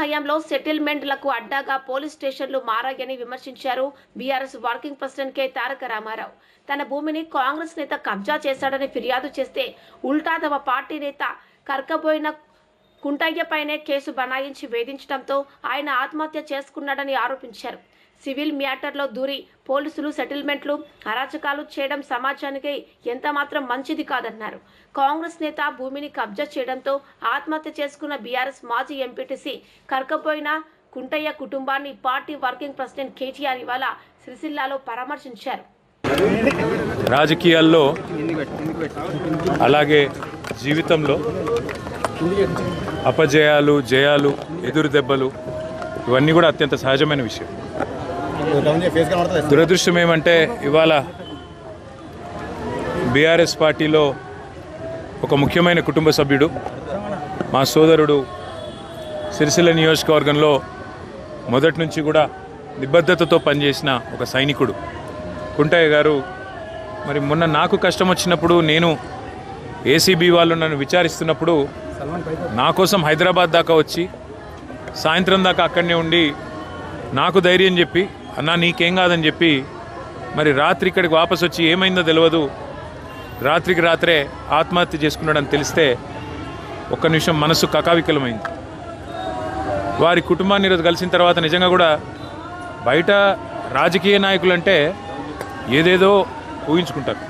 హయాంలో సెటిల్మెంట్లకు అడ్డాగా పోలీస్ స్టేషన్లు మారాయని విమర్శించారు బీఆర్ఎస్ వర్కింగ్ ప్రెసిడెంట్ కె తారక రామారావు. తన భూమిని కాంగ్రెస్ నేత కబ్జా చేశాడని ఫిర్యాదు చేస్తే ఉల్టా తమ పార్టీ నేత కర్కబోయిన కుంటయ్యపైనే కేసు బనాయించి వేధించడంతో ఆయన ఆత్మహత్య చేసుకున్నాడని ఆరోపించారు. సివిల్ మ్యాటర్లో దూరి పోలీసులు సెటిల్మెంట్లు అరాచకాలు చేయడం సమాజానికి ఎంతమాత్రం మంచిది కాదన్నారు. కాంగ్రెస్ నేత భూమిని కబ్జా చేయడంతో ఆత్మహత్య చేసుకున్న బీఆర్ఎస్ మాజీ ఎంపీటీసీ కర్కపోయిన కుంటయ్య కుటుంబాన్ని పార్టీ వర్కింగ్ ప్రెసిడెంట్ కేటీఆర్ ఇవాళ సిరిసిల్లాలో పరామర్శించారు. రాజకీయాల్లో అలాగే జీవితంలో అపజయాలు, జయాలు, ఎదురు దెబ్బలు ఇవన్నీ కూడా అత్యంత సహజమైన విషయం. దురదృష్టం ఏమంటే ఇవాళ బీఆర్ఎస్ పార్టీలో ఒక ముఖ్యమైన కుటుంబ సభ్యుడు, మా సోదరుడు, సిరిసిల్ల నియోజకవర్గంలో మొదటి నుంచి కూడా నిబద్ధతతో పనిచేసిన ఒక సైనికుడు కుంటయ్య గారు మరి మొన్న నాకు కష్టం వచ్చినప్పుడు, నేను ఏసీబీ వాళ్ళు నన్ను విచారిస్తున్నప్పుడు నా కోసం హైదరాబాద్ దాకా వచ్చి సాయంత్రం దాకా అక్కడనే ఉండి నాకు ధైర్యం చెప్పి, అన్నా నీకేం కాదని చెప్పి మరి రాత్రి ఇక్కడికి వాపసు వచ్చి ఏమైందో తెలియదు, రాత్రికి రాత్రే ఆత్మహత్య చేసుకున్నాడని తెలిస్తే ఒక్క నిమిషం మనసు కకావికలమైంది. వారి కుటుంబాన్ని ఈరోజు కలిసిన తర్వాత నిజంగా కూడా బయట రాజకీయ నాయకులు అంటే ఏదేదో ఊహించుకుంటారు,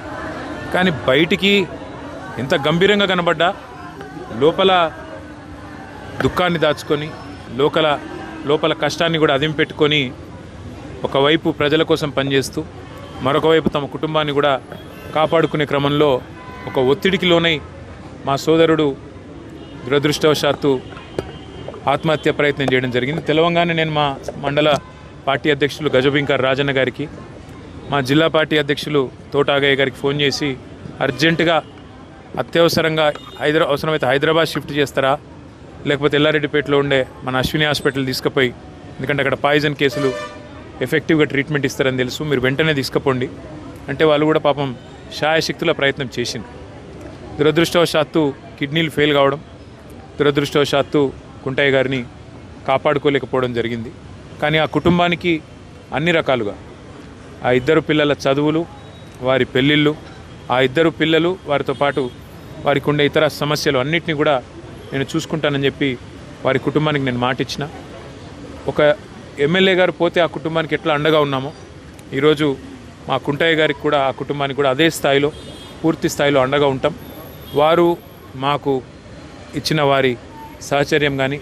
కానీ బయటికి ఎంత గంభీరంగా కనబడ్డా లోపల దుఃఖాన్ని దాచుకొని లోపల కష్టాన్ని కూడా అదిం పెట్టుకొని ఒకవైపు ప్రజల కోసం పనిచేస్తూ మరొక వైపు తమ కుటుంబాన్ని కూడా కాపాడుకునే క్రమంలో ఒక ఒత్తిడికి లోనై మా సోదరుడు దురదృష్టవశాత్తు ఆత్మహత్య ప్రయత్నం చేయడం జరిగింది. తెలవంగానే నేను మా మండల పార్టీ అధ్యక్షులు గజబింకర్ రాజన్న గారికి, మా జిల్లా పార్టీ అధ్యక్షులు తోటాగయ్య గారికి ఫోన్ చేసి అర్జెంటుగా అత్యవసరంగా అవసరమైతే హైదరాబాద్ షిఫ్ట్ చేస్తారా, లేకపోతే ఎల్లారెడ్డిపేటలో ఉండే మన అశ్విని హాస్పిటల్ తీసుకుపోయి, ఎందుకంటే అక్కడ పాయిజన్ కేసులు ఎఫెక్టివ్గా ట్రీట్మెంట్ ఇస్తారని తెలుసు, మీరు వెంటనే తీసుకుపోండి అంటే వాళ్ళు కూడా పాపం శాయశక్తుల ప్రయత్నం చేసింది. దురదృష్టవశాత్తు కిడ్నీలు ఫెయిల్ కావడం, దురదృష్టవశాత్తు కుంటయ్య గారిని కాపాడుకోలేకపోవడం జరిగింది. కానీ ఆ కుటుంబానికి అన్ని రకాలుగా ఆ ఇద్దరు పిల్లల చదువులు, వారి పెళ్ళిళ్ళు, ఆ ఇద్దరు పిల్లలు, వారితో పాటు వారికి ఉండే ఇతర సమస్యలు అన్నిటినీ కూడా నేను చూసుకుంటానని చెప్పి వారి కుటుంబానికి నేను మాటిచ్చిన. ఒక ఎమ్మెల్యే గారు పోతే ఆ కుటుంబానికి ఎట్లా అండగా ఉన్నామో ఈరోజు మా కుంటయ్య గారికి కూడా, ఆ కుటుంబానికి కూడా అదే స్థాయిలో, పూర్తి స్థాయిలో అండగా ఉంటాం. వారు మాకు ఇచ్చిన వారి సహచర్యం కానీ,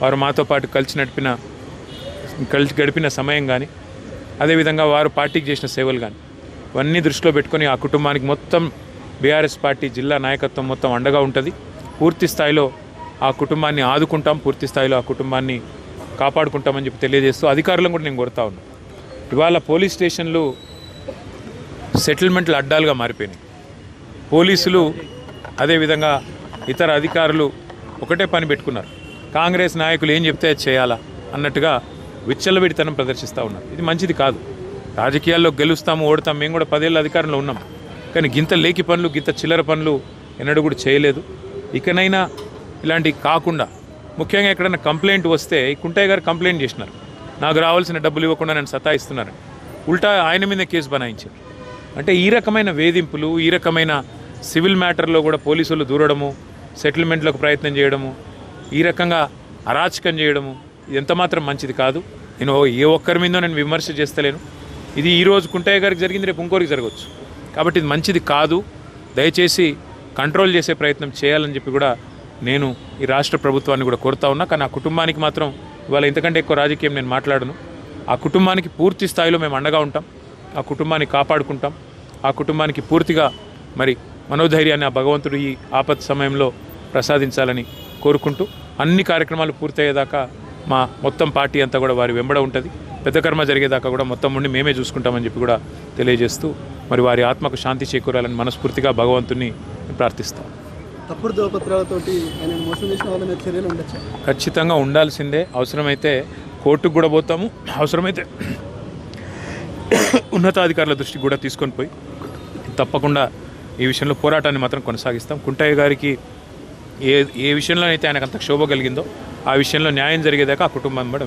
వారు మాతో పాటు కలిసి గడిపిన సమయం కానీ, అదేవిధంగా వారు పార్టీకి చేసిన సేవలు కానీ ఇవన్నీ దృష్టిలో పెట్టుకొని ఆ కుటుంబానికి మొత్తం బీఆర్ఎస్ పార్టీ జిల్లా నాయకత్వం మొత్తం అండగా ఉంటుంది. పూర్తి స్థాయిలో ఆ కుటుంబాన్ని ఆదుకుంటాం, పూర్తి స్థాయిలో ఆ కుటుంబాన్ని కాపాడుకుంటామని చెప్పి తెలియజేస్తూ అధికారులను కూడా నేను కోరుతా ఉన్నాను. ఇవాళ పోలీస్ స్టేషన్లు సెటిల్మెంట్లు అడ్డాలుగా మారిపోయినాయి. పోలీసులు అదేవిధంగా ఇతర అధికారులు ఒకటే పని పెట్టుకున్నారు, కాంగ్రెస్ నాయకులు ఏం చెప్తే చేయాలా అన్నట్టుగా విచ్చలవిడితనం ప్రదర్శిస్తూ ఉన్నారు. ఇది మంచిది కాదు. రాజకీయాల్లో గెలుస్తాము, ఓడతాము. మేము కూడా 10 ఏళ్ళ అధికారంలో ఉన్నాం, కానీ గింత లేకి పనులు, గింత చిల్లర పనులు ఎన్నడూ కూడా చేయలేదు. ఇకనైనా ఇలాంటివి కాకుండా, ముఖ్యంగా ఎక్కడైనా కంప్లైంట్ వస్తే, కుంటయ్య గారు కంప్లైంట్ చేసినారు, నాకు రావాల్సిన డబ్బులు ఇవ్వకుండా నన్ను సతాయిస్తున్నారని, ఉల్టా ఆయన మీద కేసు బనాయించారు. అంటే ఈ రకమైన వేధింపులు, ఈ రకమైన సివిల్ మ్యాటర్లో కూడా పోలీసులు దూరడము, సెటిల్మెంట్లకు ప్రయత్నం చేయడము, ఈ రకంగా అరాచకం చేయడము ఇది ఎంతమాత్రం మంచిది కాదు. నేను ఏ ఒక్కరి మీదో నేను విమర్శ చేస్తలేను. ఇది ఈరోజు కుంటయ్య గారికి జరిగింది, రేపు ఇంకోరికి జరగవచ్చు. కాబట్టి ఇది మంచిది కాదు. దయచేసి కంట్రోల్ చేసే ప్రయత్నం చేయాలని చెప్పి కూడా నేను ఈ రాష్ట్ర ప్రభుత్వాన్ని కూడా కోరుతా ఉన్నా. కానీ ఆ కుటుంబానికి మాత్రం ఇవాళ ఇంతకంటే ఎక్కువ రాజకీయం నేను మాట్లాడను. ఆ కుటుంబానికి పూర్తి స్థాయిలో మేము అండగా ఉంటాం, ఆ కుటుంబాన్ని కాపాడుకుంటాం, ఆ కుటుంబానికి పూర్తిగా మరి మనోధైర్యాన్ని ఆ భగవంతుడు ఈ ఆపత్ సమయంలో ప్రసాదించాలని కోరుకుంటూ, అన్ని కార్యక్రమాలు పూర్తయ్యేదాకా మా మొత్తం పార్టీ అంతా కూడా వారి వెంబడ ఉంటుంది. పెద్ద కర్మ జరిగేదాకా కూడా మొత్తం ఉండి మేమే చూసుకుంటామని చెప్పి కూడా తెలియజేస్తూ, మరి వారి ఆత్మకు శాంతి చేకూరాలని మనస్ఫూర్తిగా భగవంతుని ప్రార్థిస్తాం. తప్పుడు ధృవపత్రాలతోటి ఆయన మోసం చేసిన వాళ్ళ మీద చర్యలు ఉండొచ్చు. ఖచ్చితంగా ఉండాల్సిందే. అవసరమైతే కోర్టుకు కూడా పోతాము, అవసరమైతే ఉన్నతాధికారుల దృష్టికి కూడా తీసుకొని పోయి తప్పకుండా ఈ విషయంలో పోరాటాన్ని మాత్రం కొనసాగిస్తాం. కుంటయ్య గారికి ఏ విషయంలో అయితే ఆయనకు అంత క్షోభ కలిగిందో ఆ విషయంలో న్యాయం జరిగేదాకా ఆ కుటుంబం కూడా